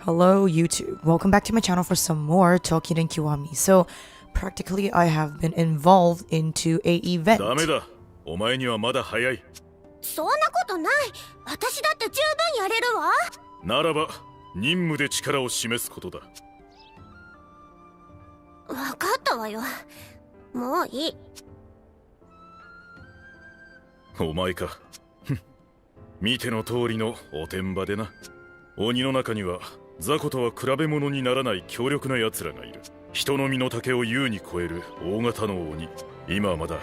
Hello YouTube, welcome back to my channel for some more Toukiden Kiwami. So practically I have been involved into a event. ダメだ。お前にはまだ早い。そんなことない。私だって十分やれるわ。ならば任務で力を示すことだ。分かったわよ。もういい。お前か。見ての通りのおてんばでな。鬼の中には雑魚とは比べ物にならない強力な奴らがいる。人の身の丈を優に超える大型の鬼。今はまだ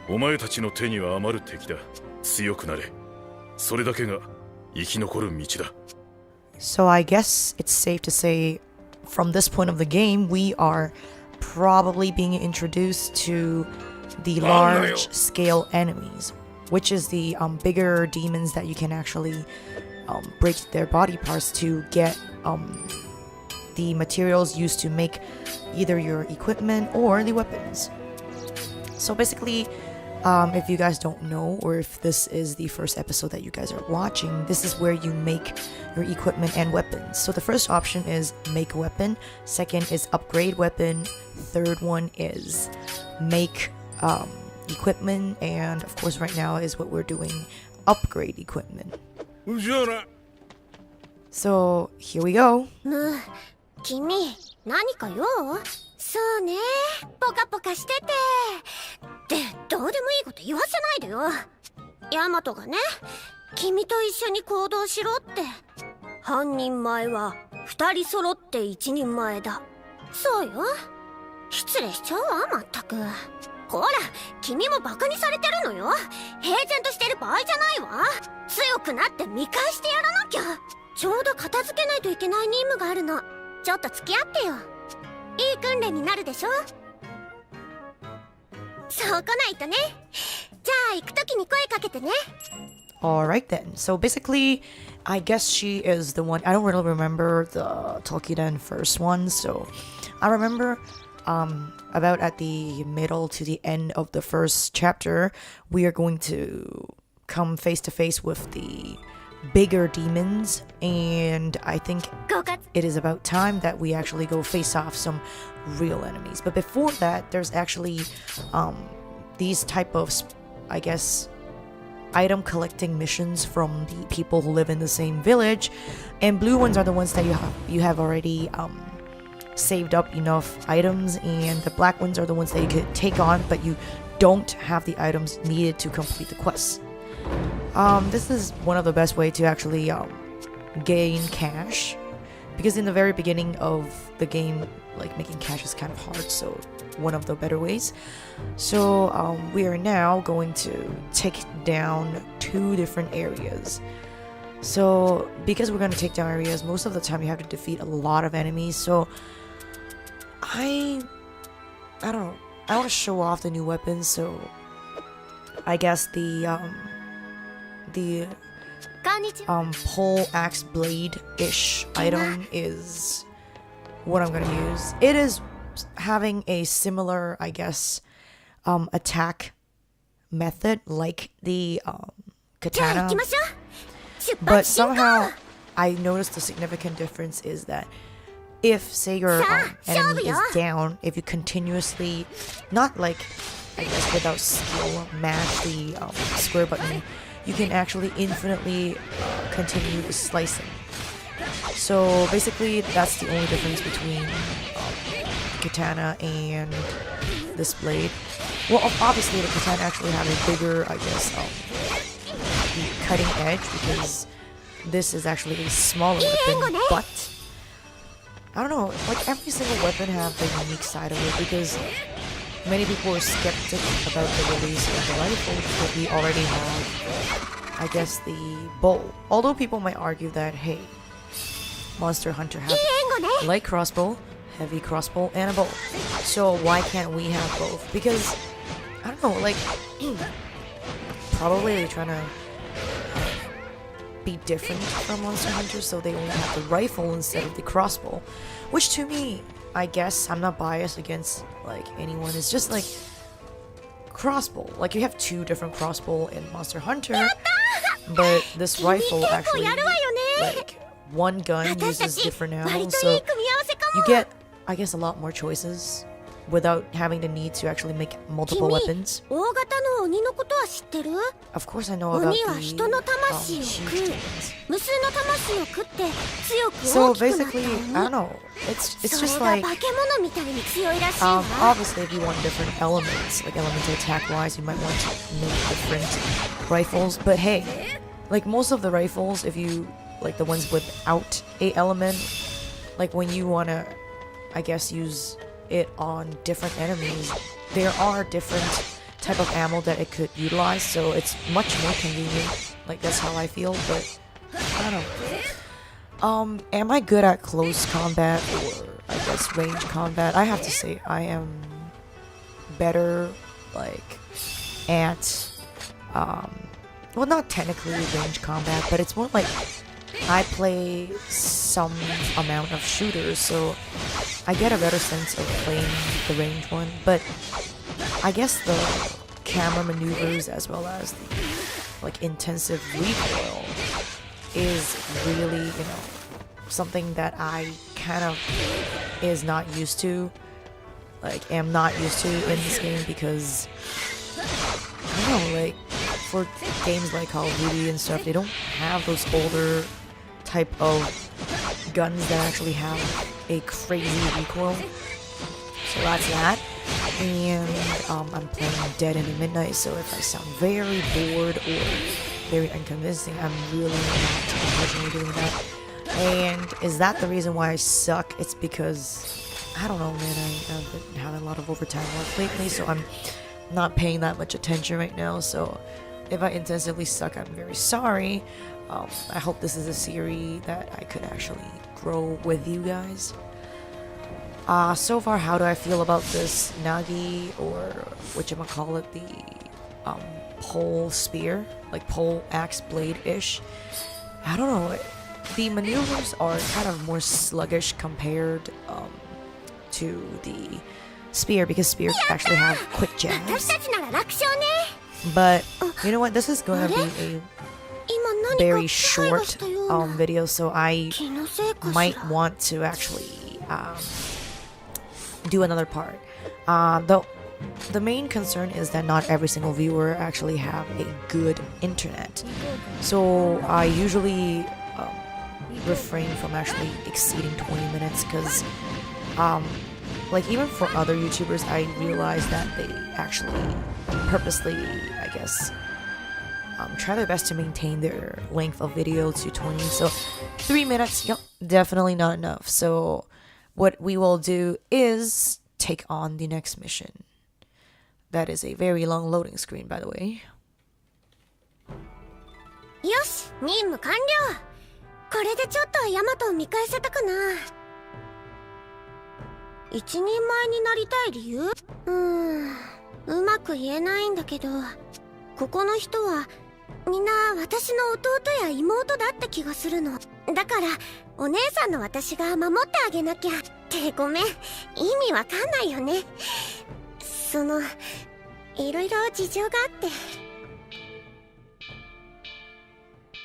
お前たちの手には余る敵だ。強くなれ。それだけが生き残る道だ。 So I guess it's safe to say from this point of the game we are probably being introduced to the large scale enemies, which is the bigger demons that you can actually break their body parts to get the materials used to make either your equipment or the weapons. So basically, if you guys don't know, or if this is the first episode that you guys are watching, this is where you make your equipment and weapons. So the first option is make a weapon, second is upgrade weapon, third one is make equipment, and of course right now is what we're doing, upgrade equipment. So here we go. 君、何か用？そうね、ポカポカしてて。で、どうでもいいこと言わせないでよ。ヤマトがね、君と一緒に行動しろって。半人前は二人揃って一人前だ。そうよ。失礼しちゃうわ、まったく。ほら、君もバカにされてるのよ。平然としてる場合じゃないわ。強くなって見返してやらなきゃ。ちょうど片付けないといけない任務があるの。ちょっと付き合ってよ。いい訓練になるでしょ。そう来ないとね。じゃあ行くときに声かけてね。Alright then. So basically, I guess she is the one. I don't really remember the Toukiden first one, so I remember about at the middle to the end of the first chapter, we are going to come face to face with the bigger demons, and I think it is about time that we actually go face off some real enemies. But before that, there's actually these type of, I guess, item collecting missions from the people who live in the same village, and blue ones are the ones that you have already saved up enough items, and the black ones are the ones that you could take on but you don't have the items needed to complete the quest. This is one of the best way to actually gain cash, because in the very beginning of the game, like, making cash is kind of hard, so one of the better ways. So we are now going to take down 2 different areas. So because we're going to take down areas, most of the time you have to defeat a lot of enemies. So I don't know, I want to show off the new weapons, so I guess the pole axe blade-ish item is what I'm gonna use. It is having a similar, I guess, attack method like the katana, but somehow I noticed the significant difference is that if, say, your enemy is down, if you continuously, not like, I guess, without skill, mash the square button, you can actually infinitely continue slicing. So basically, that's the only difference between katana and this blade. Well, obviously the katana actually have a bigger, I guess, cutting edge, because this is actually a smaller weapon, but I don't know, like, every single weapon have the unique side of it, because many people are skeptic about the release of the rifle because we already have, I guess, the bow. Although people might argue that, hey, Monster Hunter have a light crossbow, heavy crossbow, and a bow. So why can't we have both? Because, I don't know, like, probably they're trying to be different from Monster Hunter, so they only have the rifle instead of the crossbow. Which to me, I guess, I'm not biased against, like, anyone, it's just like crossbow. Like, you have 2 different crossbow in Monster Hunter, but this rifle actually, like, one gun 私た uses ち different 割 ammo, とい so い組み合わせか you も。 get, I guess, a lot more choices without having the need to actually make multiple 君、 weapons. 大型の鬼のことは知ってる？ Of course, I know about 鬼は the 人の魂を huge 食う。 demons. 無数の魂を食って強く So 大きくなった basically, I don't 鬼。 know. It's それ just が like 化け物みたいに強いらしいわ。 obviously, if you want different elements, like elemental attack wise, you might want to make different rifles. But hey, like most of the rifles, if you like the ones without a element, like when you wanna, I guess, use it on different enemies, there are different type of ammo that it could utilize. So it's much more convenient. Like that's how I feel. But I don't know. Am I good at close combat or I guess range combat? I have to say I am better like at well, not technically range combat, but it's more like I play some amount of shooters, so I get a better sense of playing the range one. But I guess the camera maneuvers as well as the like intensive recoil is really, you know, something that I kind of is not used to, like am not used to in this game because I don't know, like for games like Call of Duty and stuff, they don't have those older type of guns that actually have a crazy recoil. So that's that. And I'm playing Dead in the Midnight, so if I sound very bored or very unconvincing, I'm really not intentionally doing that. And is that the reason why I suck? It's because, I don't know, man, I've been having a lot of overtime work lately, so I'm not paying that much attention right now. So if I intensively suck, I'm very sorry. I hope this is a series that I could actually grow with you guys. So far, how do I feel about this Nagi, or whatchamacallit, the pole spear, like pole axe blade-ish? I don't know. The maneuvers are kind of more sluggish compared to the spear, because spears actually have quick 私 jabs. たちなら楽勝ね。 But you know what? This is going to be a 今何か very 気配が short したような。 video, so I 気のせいかし might ら。 want to actually do another part. The main concern is that not every single viewer actually have a good internet. So I usually refrain from actually exceeding 20 minutes because like even for other YouTubers, I realize that they actually purposely, I guess, try their best to maintain their length of video to 20. So 3 minutes, yep, definitely not enough. So what we will do is take on the next mission. That is a very long loading screen, by the way. よし、任務完了。これでちょっとヤマトを見返せたかな。一人前になりたい理由？うまく言えないんだけど、ここの人はみんな私の弟や妹だった気がするの。だからお姉さんの私が守ってあげなきゃ。ってごめん、意味わかんないよね。いろいろ事情があって。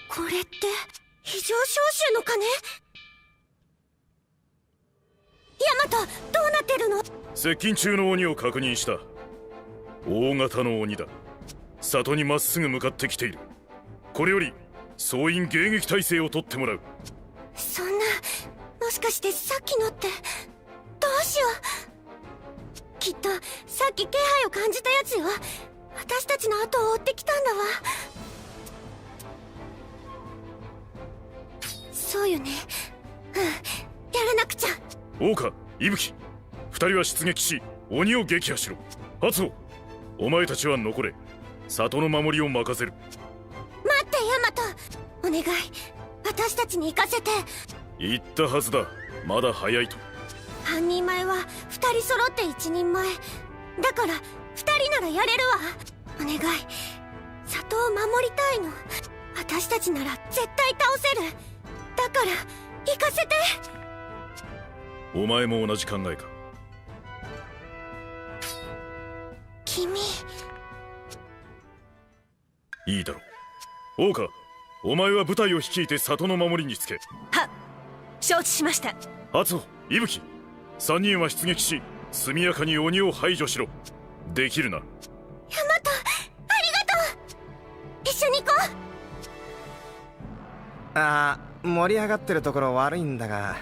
これって非常招集の鐘？ヤマト、どうなってるの？接近中の鬼を確認した。大型の鬼だ。里にまっすぐ向かってきている。これより総員迎撃態勢を取ってもらう。そんな、もしかしてさっきのって、どうしよう。きっとさっき気配を感じたやつよ。私たちの後を追ってきたんだわ。そうよね。やらなくちゃ。大岡、伊吹、二人は出撃し鬼を撃破しろ。初尾、お前たちは残れ。里の守りを任せる。待ってヤマト、お願い、私たちに行かせて。言ったはずだ、まだ早いと。半人前は二人揃って一人前だから、二人ならやれるわ。お願い、里を守りたいの。私たちなら絶対倒せる。だから行かせて。お前も同じ考えか？君、いいだろう。大岡、お前は部隊を率いて里の守りにつけ。は承知しました。ハツオ、イブキ、3人は出撃し速やかに鬼を排除しろ。できるな。ヤマト、ありがとう。一緒に行こう。ああ、盛り上がってるところ悪いんだが、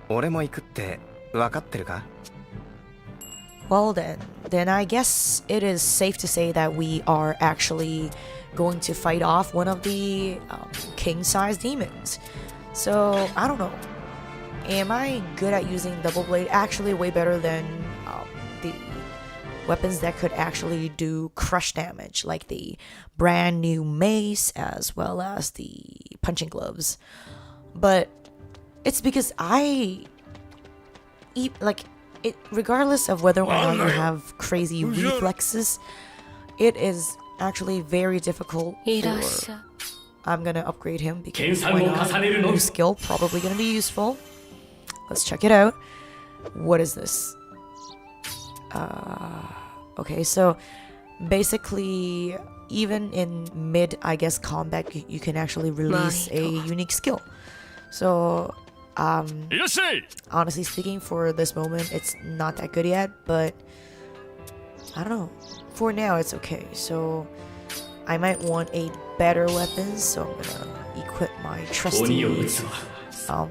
俺も行くって分かってるか？ Well then I guess it is safe to say that we are actually going to fight off one of the king-sized demons. So, I don't know. Am I good at using double blade? Actually, way better than the weapons that could actually do crush damage, like the brand new mace as well as the punching gloves. But it's because regardless of whether or not you have crazy reflexes, it is actually very difficult for... I'm gonna upgrade him because why not? New skill, probably gonna be useful. Let's check it out. What is this? Okay, so basically, even in mid, I guess, combat, you can actually release a unique skill. So, honestly speaking, for this moment, it's not that good yet, but I don't know. For now, it's okay. So, I might want a better weapon, so I'm gonna equip my trusty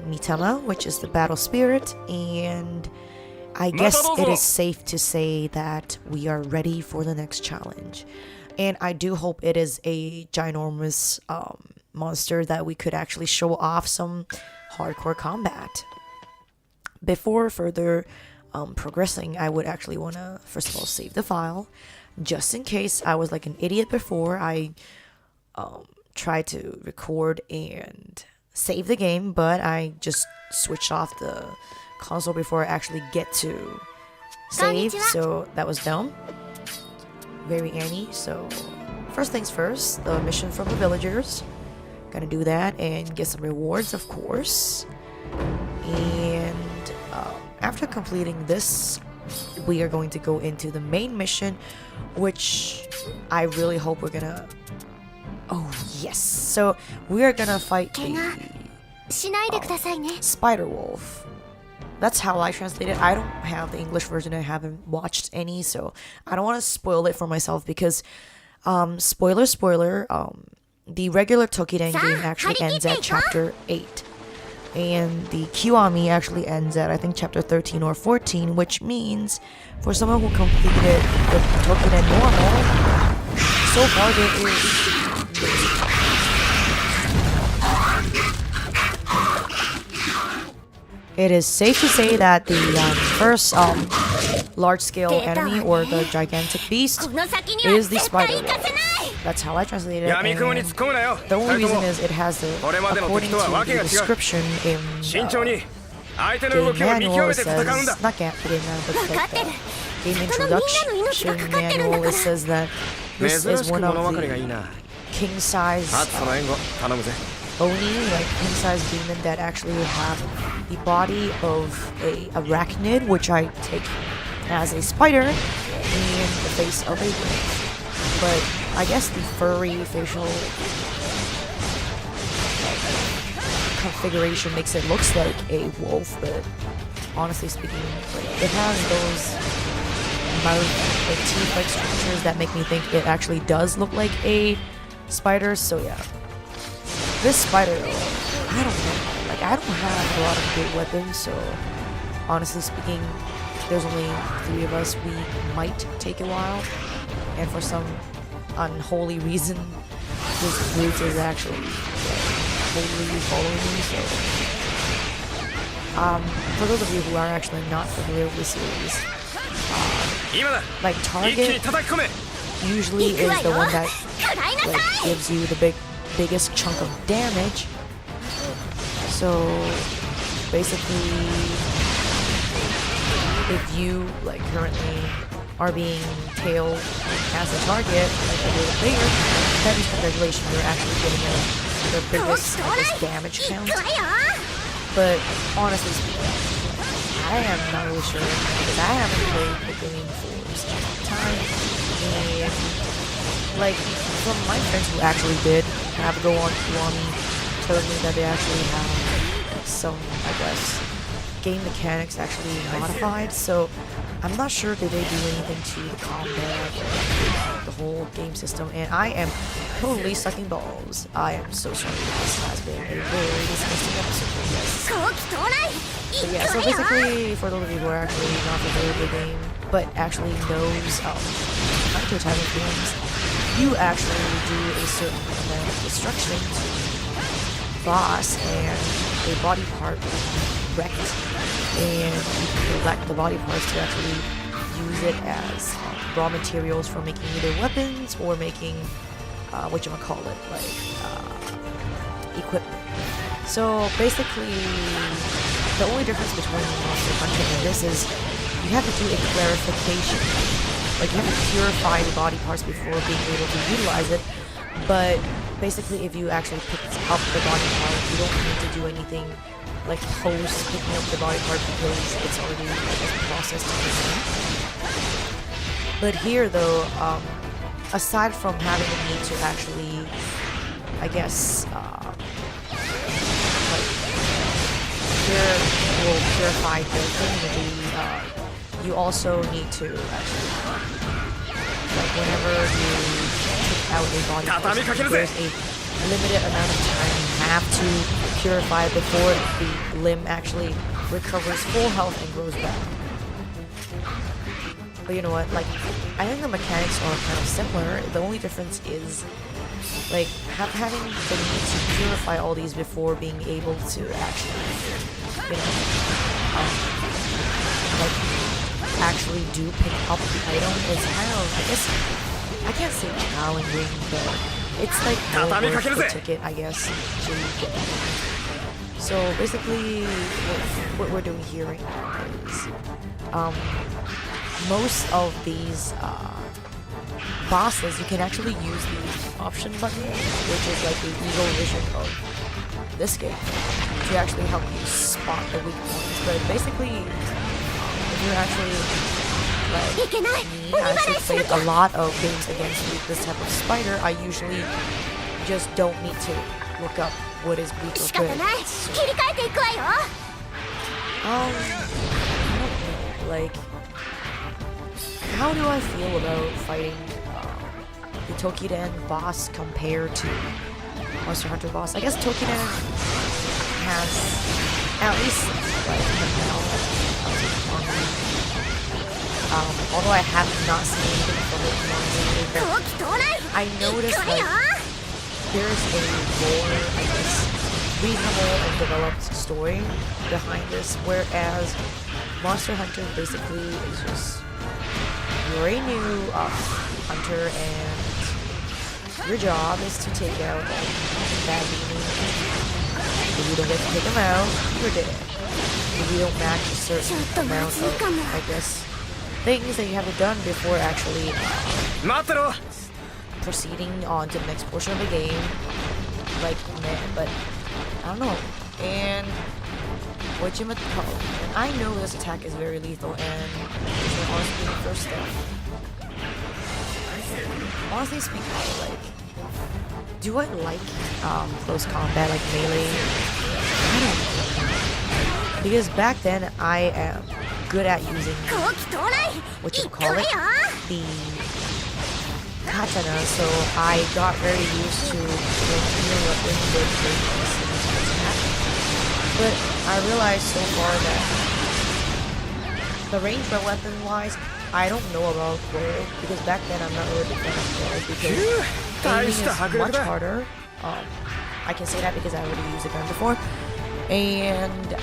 Mitama, which is the battle spirit, and I guess it is safe to say that we are ready for the next challenge. And I do hope it is a ginormous monster that we could actually show off some hardcore combat. Before further progressing, I would actually want to first of all save the file, just in case I was like an idiot before. I tried to record and save the game, but I just switched off the console before I actually get to save, so that was dumb. Very Annie. So first things first, the mission from the villagers. Gonna do that and get some rewards, of course. And after completing this, we are going to go into the main mission, which I really hope we're gonna... Oh yes, so we are gonna fight the spider wolf. That's how I translate it. I don't have the English version. I haven't watched any, so I don't want to spoil it for myself because spoiler, the regular Toukiden game actually ends at chapter 8. And the Kiwami actually ends at, I think, chapter 13 or 14, which means for someone who completed the Toukiden normal, so far there is... It is safe to say that the first large-scale enemy, or the gigantic beast, is the spider wolf. That's how I translate it. And the only reason is it has the, according to the description in the game manual, it says, not game manual, but like the game introduction manual, it says that this is one of the king-size Oni, like king-size demon that actually have the body of a arachnid, which I take as a spider, and the face of a wolf. But I guess the furry facial configuration makes it looks like a wolf, but honestly speaking, like, it has those mouth, like teeth-like structures that make me think it actually does look like a spider. So yeah. This spider, I don't know, like, I don't have a lot of good weapons, so honestly speaking, there's only 3 of us. We might take a while, and for some unholy reason, this brute is actually totally following me, so for those of you who are actually not familiar with the series, like, target usually is the one that, like, gives you the biggest chunk of damage. So basically, if you, like, currently are being tailed as a target, like a little player, that means congratulations, you're actually getting the biggest, I guess, damage count. But honestly speaking, I am not really sure because I haven't played the game for some time, and like, from my friends who actually did have go on Kiwami, telling me that they actually have some, I guess, game mechanics actually modified. So I'm not sure did they do anything to the combat or the whole game system. And I am totally sucking balls. I am so sorry. This has been a very disgusting episode for you guys. But yeah, so basically, for those of you who are actually not familiar with the game, but actually knows Hunter type of games, you actually do a certain amount of destruction to boss and a body part wrecked, and you collect the body parts to actually use it as raw materials for making either weapons or making whatchamacallit, like equipment. So basically, the only difference between Monster Hunter and this is you have to do a clarification. Like, you have to purify the body parts before being able to utilize it. But basically, if you actually pick up the body part, you don't need to do anything like post picking up the body part because it's already, I guess, processed to the same. But here, though, aside from having the need to actually, I guess, purify the thing, you also need to actually, like, whenever you take out a body part, there's a limited amount of time you have to purify before the limb actually recovers full health and grows back. But you know what, like, I think the mechanics are kind of similar. The only difference is, like, having the need to purify all these before being able to actually, you know, like, actually do pick up the item is kind of, I guess, I can't say challenging, but it's like worth the ticket, I guess, to get it. So basically, what we're doing here right now is, most of these bosses, you can actually use the option button, which is like the eagle vision of this game, to actually help you spot the weak points. But basically, if you're actually, like me, I actually played a lot of games against this type of spider, I usually just don't need to look up what is weak or good. So, I don't know, like, how do I feel about fighting the Toukiden boss compared to Monster Hunter boss? I guess Toukiden has at least like although I have not seen anything from it, I noticed like there's a more, I guess, reasonable and developed story behind this, whereas Monster Hunter basically is just, you're a new hunter and your job is to take out bad demons. If you don't get to take them out, you're dead. If you don't match a certain amount of, I guess, things that you have done before actually proceeding on to the next portion of the game, like, man, but I don't know. And whatchamacallit, and I know this attack is very lethal, and it's my honestly the first step. Honestly speaking, like, do I like close combat, like melee? I don't know. Because back then I am good at using whatchamacallit, the katana, so I got very used to the weapon with the attack. But I realized so far that the range weapon-wise, I don't know about roll, because back then I'm not really a big fan of roll, because aiming is much harder. I can say that because I already used the gun before. And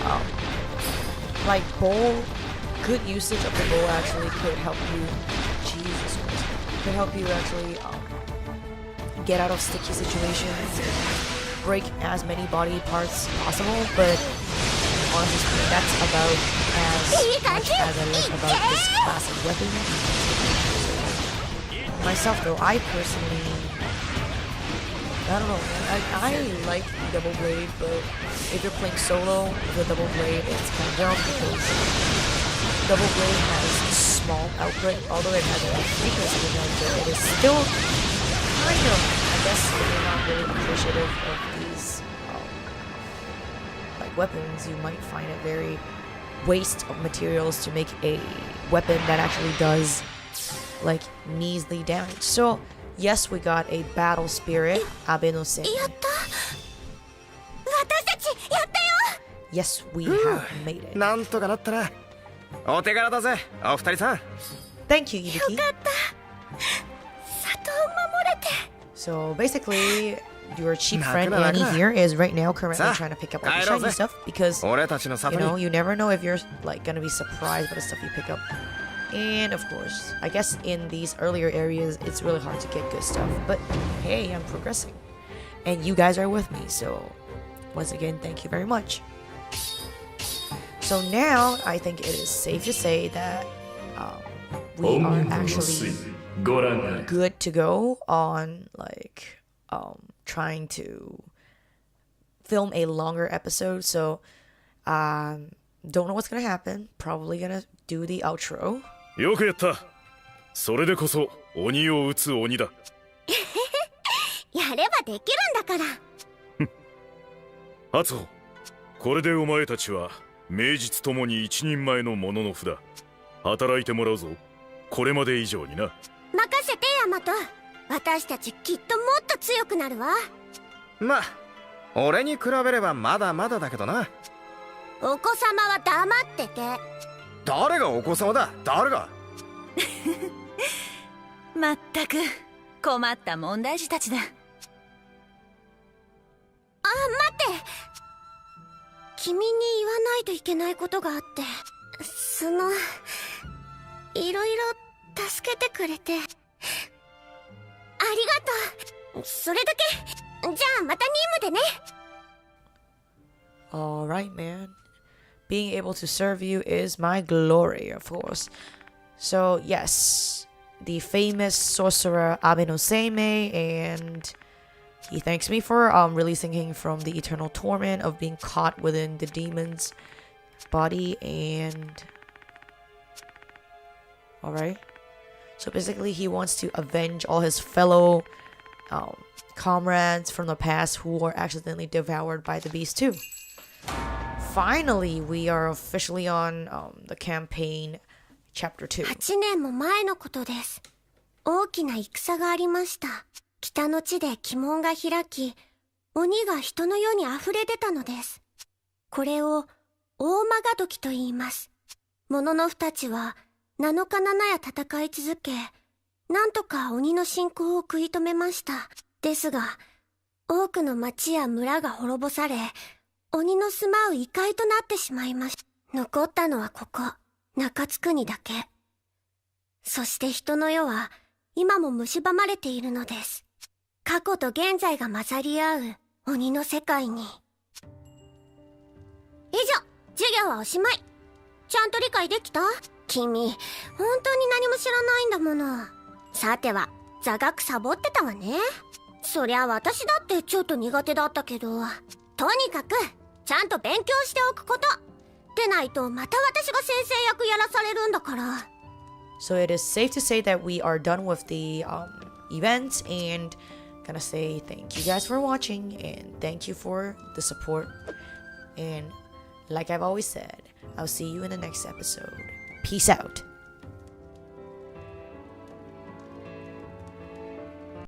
like bow, good usage of the bow actually could help you, Jesus Christ, could help you actually get out of sticky situations, break as many body parts possible, but honestly, that's about as much as I like about this class of weapon. Myself though, I personally, I don't know, I like double blade, but if you're playing solo with a double blade, it's kind of dumb because double blade has small output, although it has a frequency output, it is still kind of, I guess, if you're not really appreciative of these like like weapons, you might find it very waste of materials to make a weapon that actually does like measly damage. So yes, we got a battle spirit, Abe no Sen. やった。私たちやったよ。 Yes, we have made it. なんとかなったな。お手柄だぜお二人さん。 Thank you, Ibuki. 里を守れて。 So basically, your cheap Nah, friend nah, Annie nah. here is right now currently Sa, trying to pick up all the kaero shiny ze. stuff because 俺たちの里 you に know you never know if you're like gonna be surprised by the stuff you pick up. And of course, I guess in these earlier areas, it's really hard to get good stuff. But hey, I'm progressing, and you guys are with me. So once again, thank you very much. So now I think it is safe to say that we are actually good to go on like trying to film a longer episode. So don't know what's gonna happen. Probably gonna do the outro. よくやった。それでこそ鬼を撃つ鬼だ。やればできるんだから。敦穂、これでお前たちは名実ともに一人前のものの札。働いてもらうぞ。これまで以上にな。任せてヤマト。私たちきっともっと強くなるわ。まあ俺に比べればまだまだだけどな。お子様は黙ってて。誰がお子様だ。誰が。まったく困った問題児たちだ。あ、待って。君に言わないといけないことがあって。いろいろ助けてくれてありがとう。それだけ。じゃあまた任務でね。 Alright, man. Being able to serve you is my glory, of course. So, yes, the famous sorcerer Abe no Seimei, and he thanks me for releasing him from the eternal torment of being caught within the demon's body, and... Alright. So basically, he wants to avenge all his fellow comrades from the past who were accidentally devoured by the beast too. Finally, we are officially on the campaign chapter 2. 8年も前のことです。大きな戦がありました。北の地で鬼門が開き、鬼が人の世に溢れ出たのです。これを大曲が時と言います。もののふたちは7日7夜戦い続け、なんとか鬼の侵攻を食い止めました。ですが、多くの町や村が滅ぼされ、鬼の住まう異界となってしまいました。残ったのはここ、中津国だけ。そして人の世は今も蝕まれているのです。過去と現在が混ざり合う鬼の世界に。以上、授業はおしまい。ちゃんと理解できた？君、本当に何も知らないんだもの。さては、座学サボってたわね。そりゃ私だってちょっと苦手だったけど、とにかくちゃんと勉強しておくこと。でないとまた私が先生役やらされるんだから。So it is safe to say that we are done with the events, and gonna say thank you guys for watching and thank you for the support. And like I've always said, I'll see you in the next episode. Peace out.